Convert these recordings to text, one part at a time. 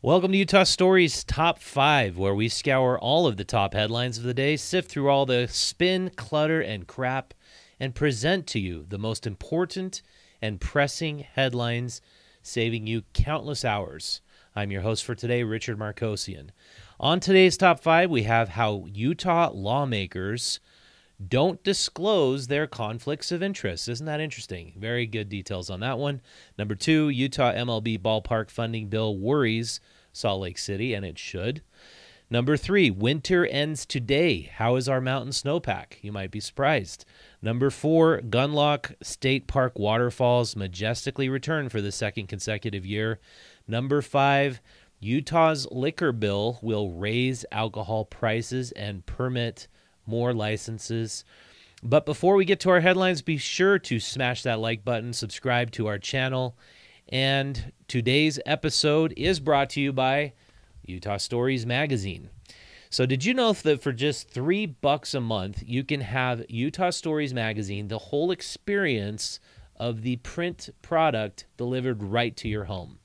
Welcome to Utah Stories Top 5, where we scour all of the top headlines of the day, sift through all the spin, clutter, and crap, and present to you the most important and pressing headlines, saving you countless hours. I'm your host for today, Richard Marcosian. On today's Top 5, we have how Utah lawmakers don't disclose their conflicts of interest. Isn't that interesting? Very good details on that one. Number 2, Utah MLB ballpark funding bill worries Salt Lake City, and it should. Number 3, winter ends today. How is our mountain snowpack? You might be surprised. Number 4, Gunlock State Park Waterfalls majestically return for the second consecutive year. Number 5, Utah's liquor bill will raise alcohol prices and permit more licenses. But before we get to our headlines, be sure to smash that like button, subscribe to our channel. And today's episode is brought to you by Utah Stories Magazine. So did you know that for just $3 a month, you can have Utah Stories Magazine, the whole experience of the print product delivered right to your home?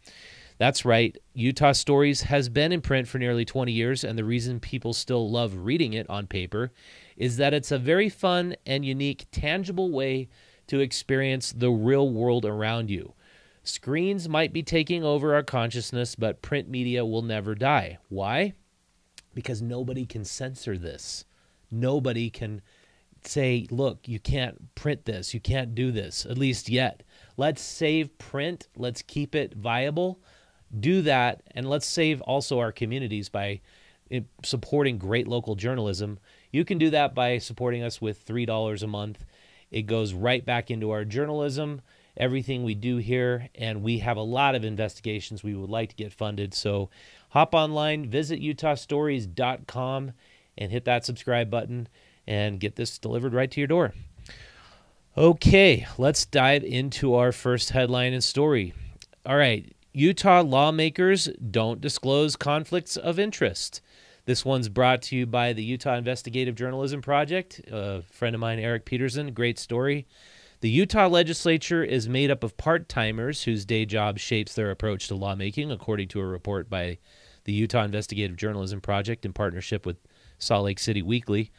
That's right. Utah Stories has been in print for nearly 20 years, and the reason people still love reading it on paper is that it's a very fun and unique, tangible way to experience the real world around you. Screens might be taking over our consciousness, but print media will never die. Why? Because nobody can censor this. Nobody can say, look, you can't print this, you can't do this, at least yet. Let's save print, let's keep it viable. Do that, and let's save also our communities by supporting great local journalism. You can do that by supporting us with $3 a month. It goes right back into our journalism, everything we do here, and we have a lot of investigations we would like to get funded. So hop online, visit utahstories.com, and hit that subscribe button and get this delivered right to your door. Okay, let's dive into our first headline and story. All right. Utah lawmakers don't disclose conflicts of interest. This one's brought to you by the Utah Investigative Journalism Project. A friend of mine, Eric Peterson, great story. The Utah legislature is made up of part-timers whose day job shapes their approach to lawmaking, according to a report by the Utah Investigative Journalism Project in partnership with Salt Lake City Weekly.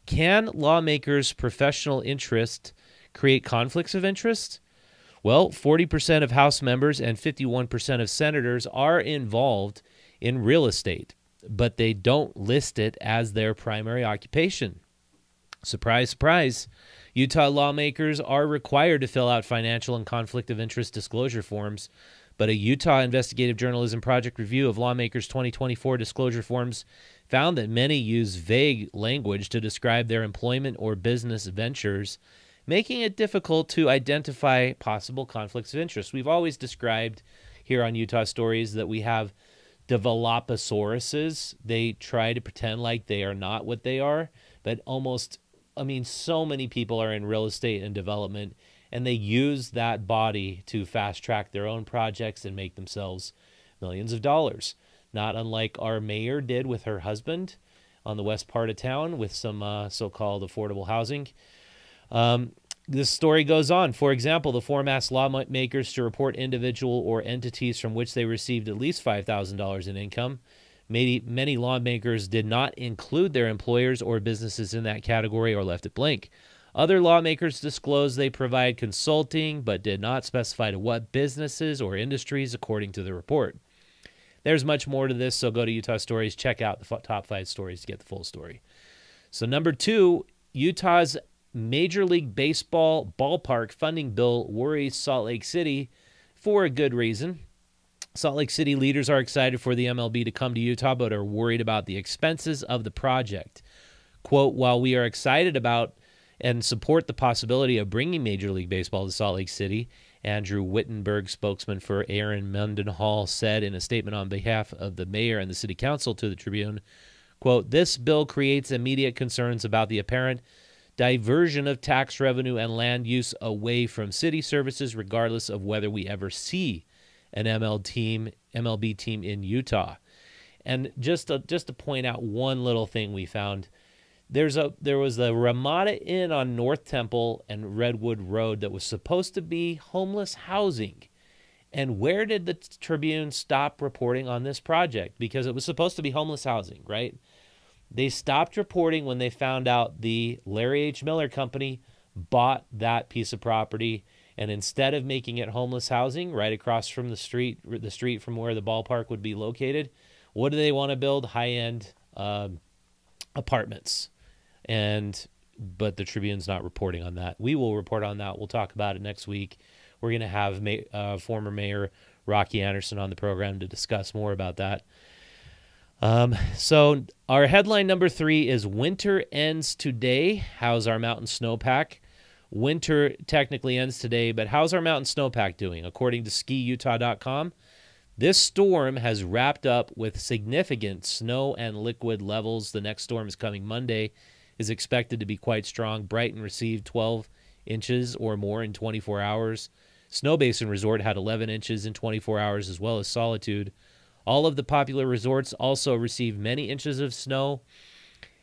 Can lawmakers' professional interest create conflicts of interest? Well, 40% of House members and 51% of senators are involved in real estate, but they don't list it as their primary occupation. Surprise, surprise. Utah lawmakers are required to fill out financial and conflict of interest disclosure forms, but a Utah Investigative Journalism Project review of lawmakers' 2024 disclosure forms found that many use vague language to describe their employment or business ventures, making it difficult to identify possible conflicts of interest. We've always described here on Utah Stories that we have developasauruses. They try to pretend like they are not what they are, but so many people are in real estate and development, and they use that body to fast-track their own projects and make themselves millions of dollars. Not unlike our mayor did with her husband on the west part of town with some so-called affordable housing. This story goes on. For example, the form asks lawmakers to report individual or entities from which they received at least $5,000 in income. Many lawmakers did not include their employers or businesses in that category or left it blank. Other lawmakers disclosed they provide consulting, but did not specify to what businesses or industries, according to the report. There's much more to this, so go to Utah Stories, check out the top 5 stories to get the full story. So number 2, Utah's Major League Baseball ballpark funding bill worries Salt Lake City for a good reason. Salt Lake City leaders are excited for the MLB to come to Utah, but are worried about the expenses of the project. Quote, while we are excited about and support the possibility of bringing Major League Baseball to Salt Lake City, Andrew Wittenberg, spokesman for Aaron Mendenhall, said in a statement on behalf of the mayor and the city council to the Tribune, quote, this bill creates immediate concerns about the apparent diversion of tax revenue and land use away from city services, regardless of whether we ever see an MLB team in Utah. And just to point out one little thing we found, there was the Ramada Inn on North Temple and Redwood Road that was supposed to be homeless housing, And where did the Tribune stop reporting on this project? Because it was supposed to be homeless housing, right? They stopped reporting when they found out the Larry H. Miller Company bought that piece of property, and instead of making it homeless housing right across from the street from where the ballpark would be located, what do they want to build? High-end apartments. But the Tribune's not reporting on that. We will report on that. We'll talk about it next week. We're going to have former Mayor Rocky Anderson on the program to discuss more about that. So our headline number 3 is Winter Ends Today. How's our mountain snowpack? Winter technically ends today, but how's our mountain snowpack doing? According to skiutah.com, this storm has wrapped up with significant snow and liquid levels. The next storm is coming Monday, is expected to be quite strong. Brighton received 12 inches or more in 24 hours. Snow Basin Resort had 11 inches in 24 hours, as well as Solitude. All of the popular resorts also received many inches of snow.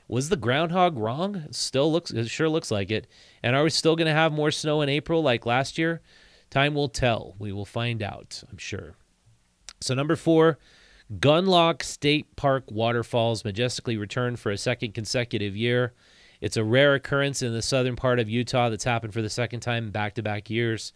Was the groundhog wrong? It sure looks like it. And are we still going to have more snow in April like last year? Time will tell. We will find out, I'm sure. So number 4, Gunlock State Park Waterfalls majestically returned for a second consecutive year. It's a rare occurrence in the southern part of Utah that's happened for the second time in back-to-back years.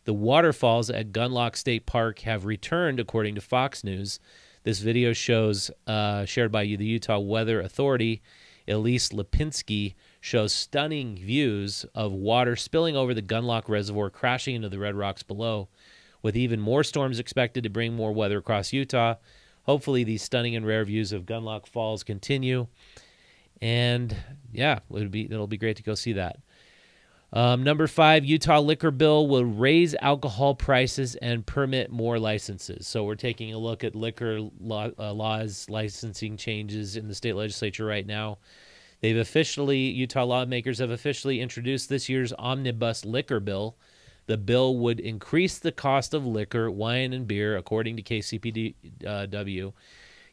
The waterfalls at Gunlock State Park have returned, according to Fox News. This video shows, shared by the Utah Weather Authority, Elise Lipinski, shows stunning views of water spilling over the Gunlock Reservoir, crashing into the red rocks below. With even more storms expected to bring more weather across Utah, hopefully these stunning and rare views of Gunlock Falls continue. And yeah, it'll be great to go see that. Number 5, Utah liquor bill will raise alcohol prices and permit more licenses. So we're taking a look at liquor laws, licensing changes in the state legislature right now. Utah lawmakers have officially introduced this year's omnibus liquor bill. The bill would increase the cost of liquor, wine, and beer, according to KCPW.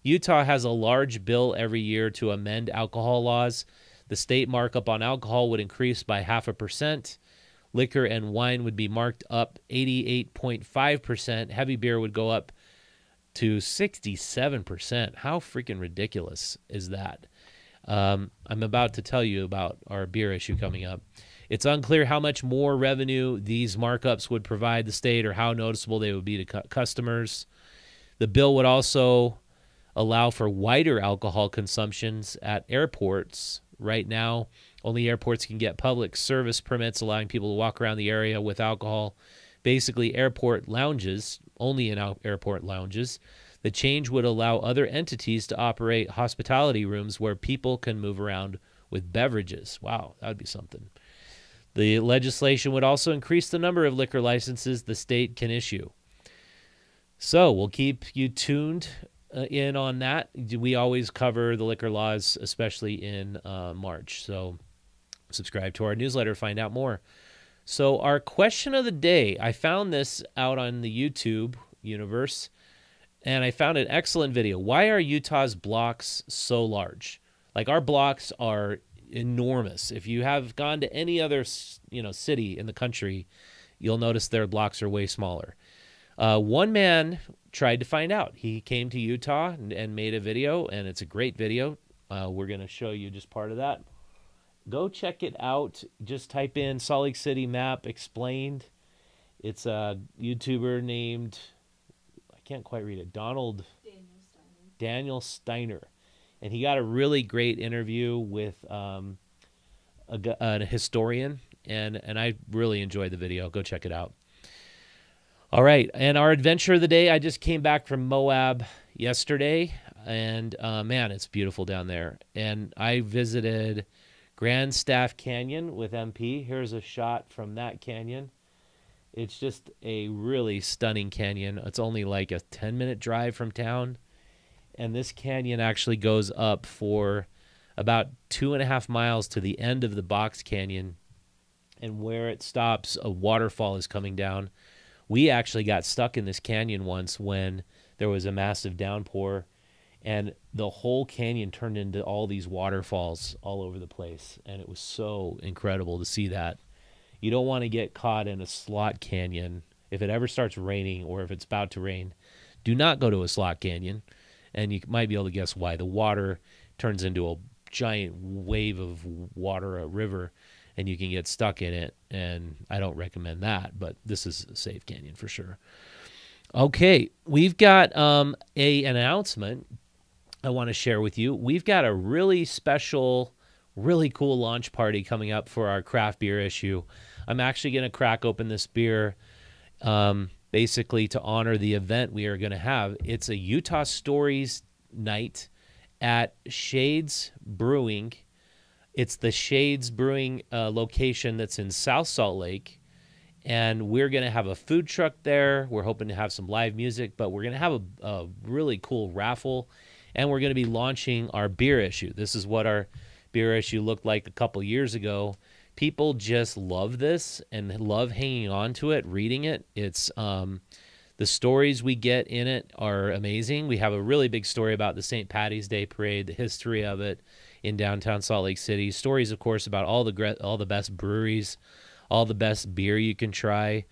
Utah has a large bill every year to amend alcohol laws. The state markup on alcohol would increase by 0.5%. Liquor and wine would be marked up 88.5%. Heavy beer would go up to 67%. How freaking ridiculous is that? I'm about to tell you about our beer issue coming up. It's unclear how much more revenue these markups would provide the state or how noticeable they would be to customers. The bill would also allow for wider alcohol consumptions at airports. Right now, only airports can get public service permits allowing people to walk around the area with alcohol. Basically, airport lounges, only in airport lounges. The change would allow other entities to operate hospitality rooms where people can move around with beverages. Wow, that would be something. The legislation would also increase the number of liquor licenses the state can issue. So we'll keep you tuned in on that. We always cover the liquor laws, especially in March. So subscribe to our newsletter to find out more. So our question of the day, I found this out on the YouTube universe, and I found an excellent video. Why are Utah's blocks so large? Like, our blocks are enormous. If you have gone to any other, city in the country, you'll notice their blocks are way smaller. One man tried to find out. He came to Utah and made a video, and it's a great video. We're going to show you just part of that. Go check it out. Just type in Salt Lake City map explained. It's a YouTuber named, I can't quite read it, Daniel Steiner. And he got a really great interview with a historian, and I really enjoyed the video. Go check it out. All right, and our adventure of the day, I just came back from Moab yesterday, and man, it's beautiful down there. And I visited Grand Staff Canyon with MP. Here's a shot from that canyon. It's just a really stunning canyon. It's only like a 10-minute drive from town, and this canyon actually goes up for about 2.5 miles to the end of the box canyon, and where it stops, a waterfall is coming down. We actually got stuck in this canyon once when there was a massive downpour, and the whole canyon turned into all these waterfalls all over the place, and it was so incredible to see that. You don't want to get caught in a slot canyon if it ever starts raining or if it's about to rain, do not go to a slot canyon. And you might be able to guess why. The water turns into a giant wave of water, a river, and you can get stuck in it. And I don't recommend that, but this is a safe canyon for sure. Okay, we've got an announcement I want to share with you. We've got a really special, really cool launch party coming up for our craft beer issue. I'm actually going to crack open this beer basically to honor the event we are going to have. It's a Utah Stories night at Shades Brewing. It's the Shades Brewing location that's in South Salt Lake. And we're going to have a food truck there. We're hoping to have some live music, but we're going to have a really cool raffle. And we're going to be launching our beer issue. This is what our beer issue looked like a couple years ago. People just love this and love hanging on to it, reading it. It's the stories we get in it are amazing. We have a really big story about the St. Patty's Day Parade, the history of it in downtown Salt Lake City. Stories, of course, about all the best breweries, all the best beer you can try.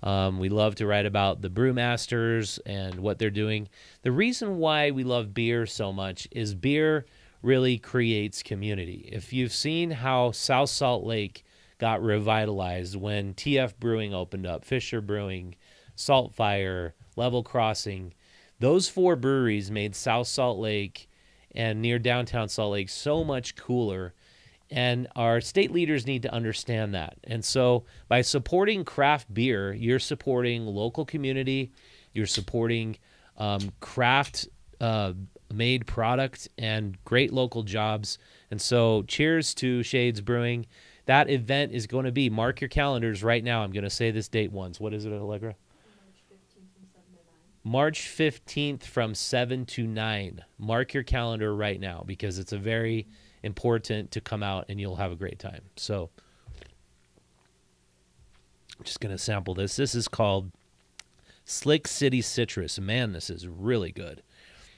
We love to write about the brewmasters and what they're doing. The reason why we love beer so much is beer really creates community. If you've seen how South Salt Lake got revitalized when TF Brewing opened up, Fisher Brewing, Saltfire, Level Crossing, those 4 breweries made South Salt Lake and near downtown Salt Lake so much cooler. And our state leaders need to understand that. And so by supporting craft beer, you're supporting local community, you're supporting craft made product and great local jobs. And so cheers to Shades Brewing. That event is going to be, mark your calendars right now. I'm going to say this date once. What is it, Allegra? March 15th from 7 to 9. Mark your calendar right now because it's a very important to come out and you'll have a great time. So I'm just going to sample this. This is called Slick City Citrus. Man, this is really good.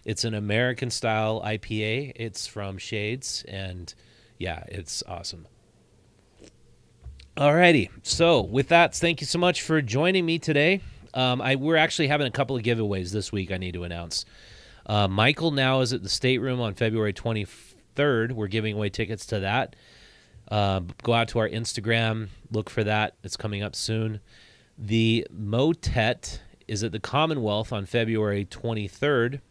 It's an American-style IPA. It's from Shades, and yeah, it's awesome. Alrighty, so with that, thank you so much for joining me today. We're actually having a couple of giveaways this week I need to announce. Michael now is at the Stateroom on February 23rd. We're giving away tickets to that. Go out to our Instagram, look for that. It's coming up soon. The Motet is at the Commonwealth on February 23rd.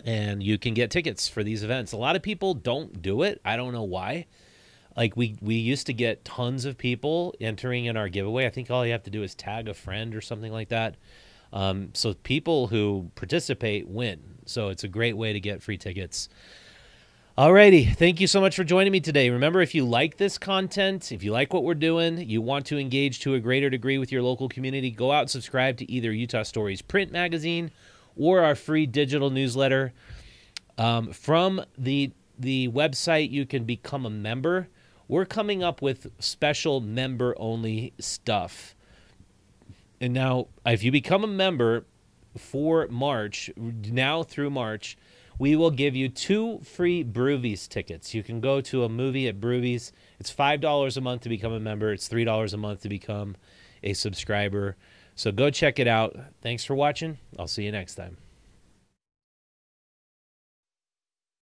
And you can get tickets for these events. A lot of people don't do it. I don't know why. Like we used to get tons of people entering in our giveaway. I think all you have to do is tag a friend or something like that. So people who participate win. So it's a great way to get free tickets. Alrighty. Thank you so much for joining me today. Remember, if you like this content, if you like what we're doing, you want to engage to a greater degree with your local community, go out and subscribe to either Utah Stories print magazine or our free digital newsletter. From the website, you can become a member. We're coming up with special member-only stuff. And now, if you become a member for March, now through March, we will give you 2 free Broovies tickets. You can go to a movie at Broovies. It's $5 a month to become a member. It's $3 a month to become a subscriber. So go check it out. Thanks for watching. I'll see you next time.